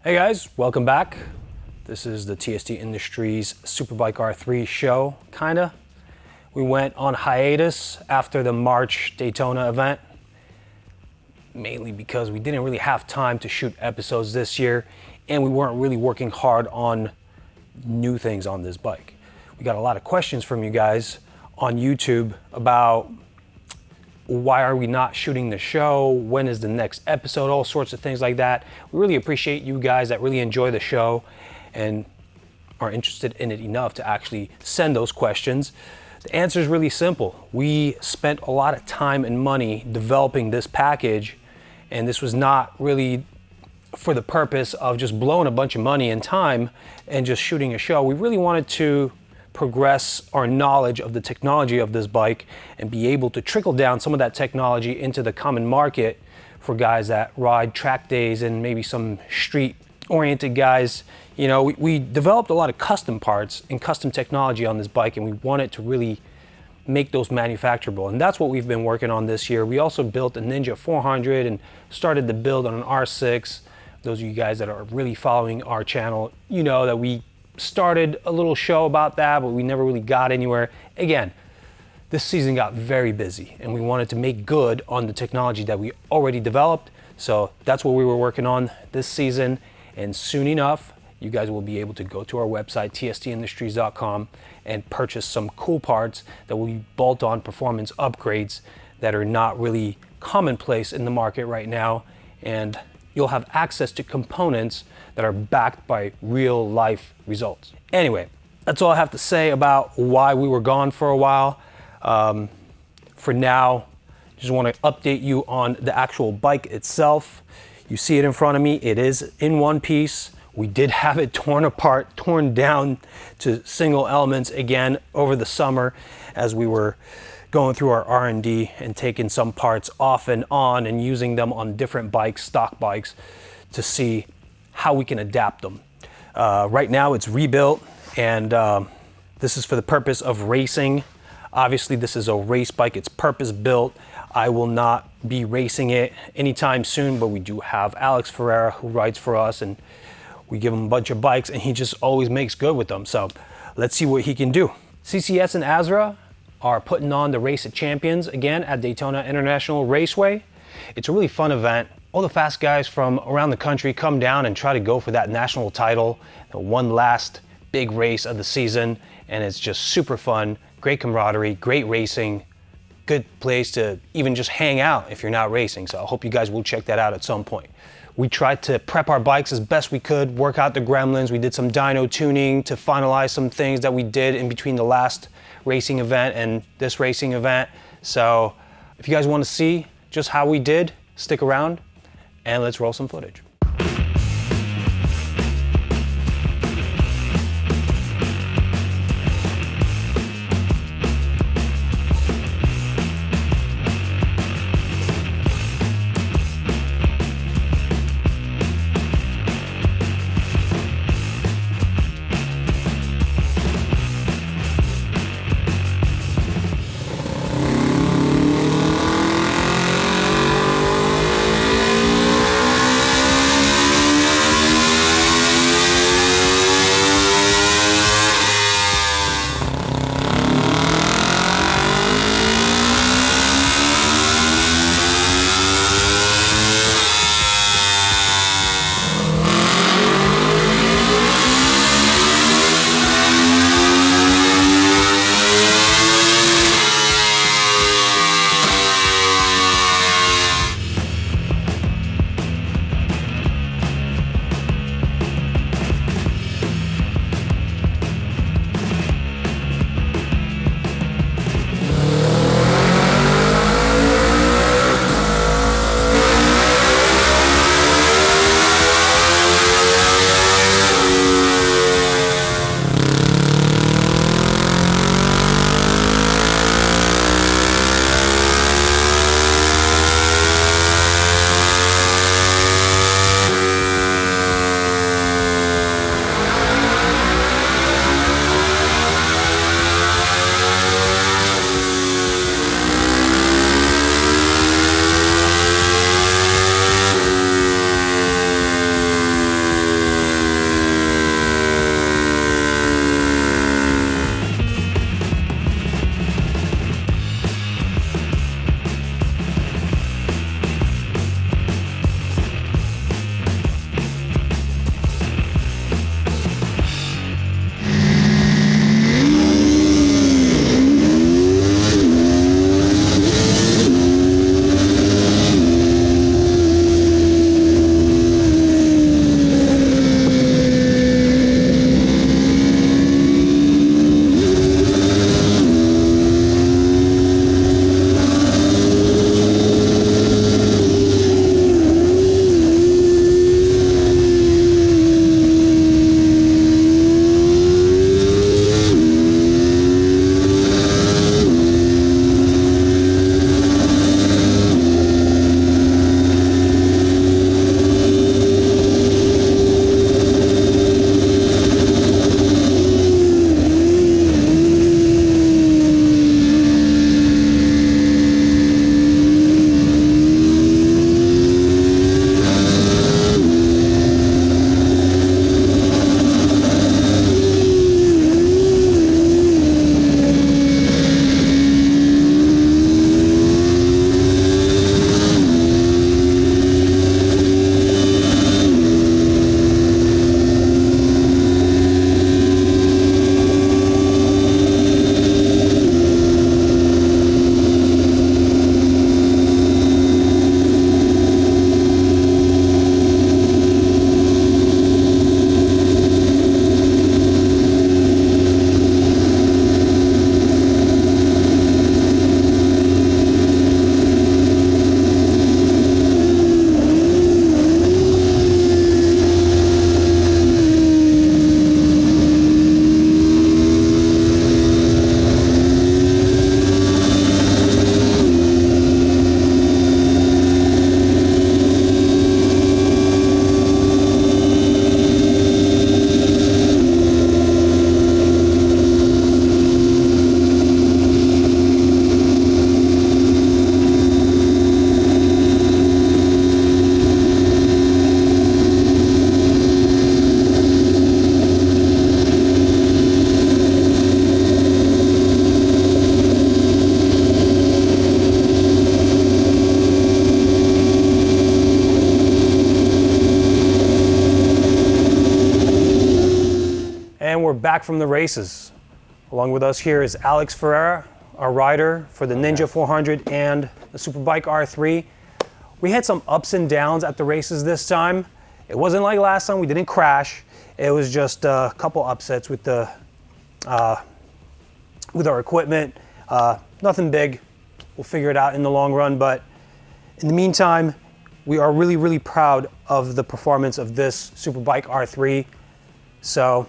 Hey guys, welcome back. This is the TST Industries Superbike R3 show, kinda. We went on hiatus after the March Daytona event, mainly because we didn't really have time to shoot episodes this year, and we weren't really working hard on new things on this bike. We got a lot of questions from you guys on YouTube about why are we not shooting the show? When is the next episode? All sorts of things like that. We really appreciate you guys that really enjoy the show and are interested in it enough to actually send those questions. The answer is really simple. We spent a lot of time and money developing this package, and this was not really for the purpose of just blowing a bunch of money and time and just shooting a show. We really wanted to progress our knowledge of the technology of this bike and be able to trickle down some of that technology into the common market for guys that ride track days and maybe some street oriented guys. You know, we developed a lot of custom parts and custom technology on this bike, and we wanted to really make those manufacturable, and that's what we've been working on this year. We also built a Ninja 400 and started the build on an R6. Those of you guys that are really following our channel, you know that we started a little show about that, but we never really got anywhere. Again, this season got very busy, and we wanted to make good on the technology that we already developed. So that's what we were working on this season, and soon enough, you guys will be able to go to our website, tstindustries.com, and purchase some cool parts that will be bolt-on performance upgrades that are not really commonplace in the market right now, and you'll have access to components that are backed by real life results. Anyway, that's all I have to say about why we were gone for a while. For now, just want to update you on the actual bike itself. You see it in front of me. It is in one piece. We did have it torn apart, torn down to single elements again over the summer as we were going through our R&D and taking some parts off and on and using them on different bikes, stock bikes, to see how we can adapt them. Right now it's rebuilt, and this is for the purpose of racing. Obviously this is a race bike, it's purpose built. I will not be racing it anytime soon, but we do have Alex Ferreira who rides for us, and we give him a bunch of bikes and he just always makes good with them. So let's see what he can do. CCS and ASRA are putting on the Race of Champions again at Daytona International Raceway. It's a really fun event. All the fast guys from around the country come down and try to go for that national title, the one last big race of the season, and it's just super fun, great camaraderie, great racing, good place to even just hang out if you're not racing. So I hope you guys will check that out at some point. We tried to prep our bikes as best we could, work out the gremlins. We did some dyno tuning to finalize some things that we did in between the last racing event and this racing event. So if you guys want to see just how we did, stick around and let's roll some footage. back from the races. Along with us here is Alex Ferreira, our rider for the Ninja 400 and the Superbike R3. We had some ups and downs at the races this time. It wasn't like last time, we didn't crash. It was just a couple upsets with the with our equipment. Nothing big. We'll figure it out in the long run, but in the meantime, we are really, really proud of the performance of this Superbike R3. So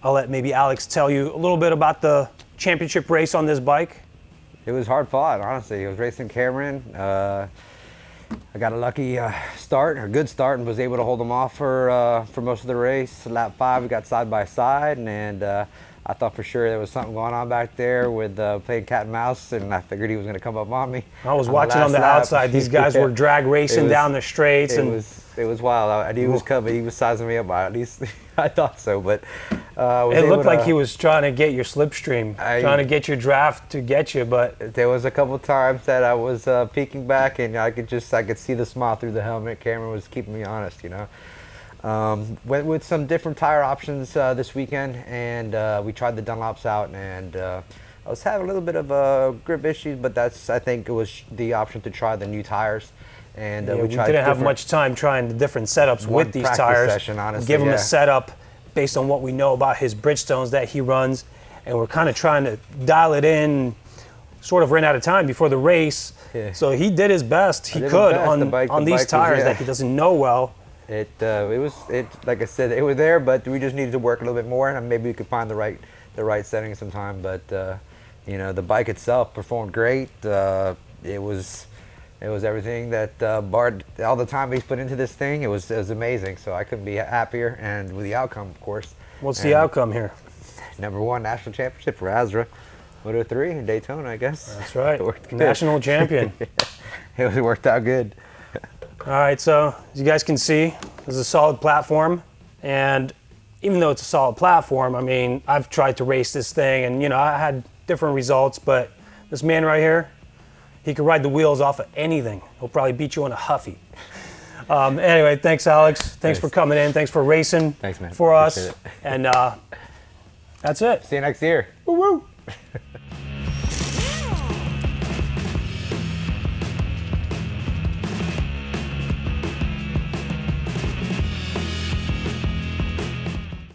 I'll let maybe Alex tell you a little bit about the championship race on this bike. It was hard fought, honestly. I was racing Cameron. I got a lucky start, or good start, and was able to hold him off for most of the race. Lap 5, we got side by side, and I thought for sure there was something going on back there with playing cat and mouse, and I figured he was going to come up on me. I was watching on the outside. These guys were drag racing down the straights. It was wild. I knew he was coming. He was sizing me up. At least I thought so. But it looked like he was trying to get your slipstream, trying to get your draft to get you. But there was a couple times that I was peeking back, and I could see the smile through the helmet. Cameron was keeping me honest, you know. Went with some different tire options this weekend, and we tried the Dunlops out, and I was having a little bit of grip issues, but I think it was the option to try the new tires. And we didn't have much time trying the different setups with these tires. Session, honestly, give him a setup based on what we know about his Bridgestones that he runs, and we're kind of trying to dial it in. Sort of ran out of time before the race, so he did his best he could on these tires that he doesn't know well. It like I said, it was there, but we just needed to work a little bit more, and maybe we could find the right setting sometime. But you know, the bike itself performed great. It was everything that Bart, all the time he's put into this thing, it was amazing. So I couldn't be happier, and with the outcome, of course. What's the outcome here? #1 national championship for ASRA Moto3 in Daytona, I guess. That's right. National champion. It worked out good. All right, so as you guys can see, this is a solid platform, and even though it's a solid platform, I mean, I've tried to race this thing, and you know, I had different results, but this man right here, he could ride the wheels off of anything. He'll probably beat you on a Huffy. Anyway, thanks, Alex. Thanks for coming in. Thanks for racing for us. And that's it. See you next year. Woo-woo.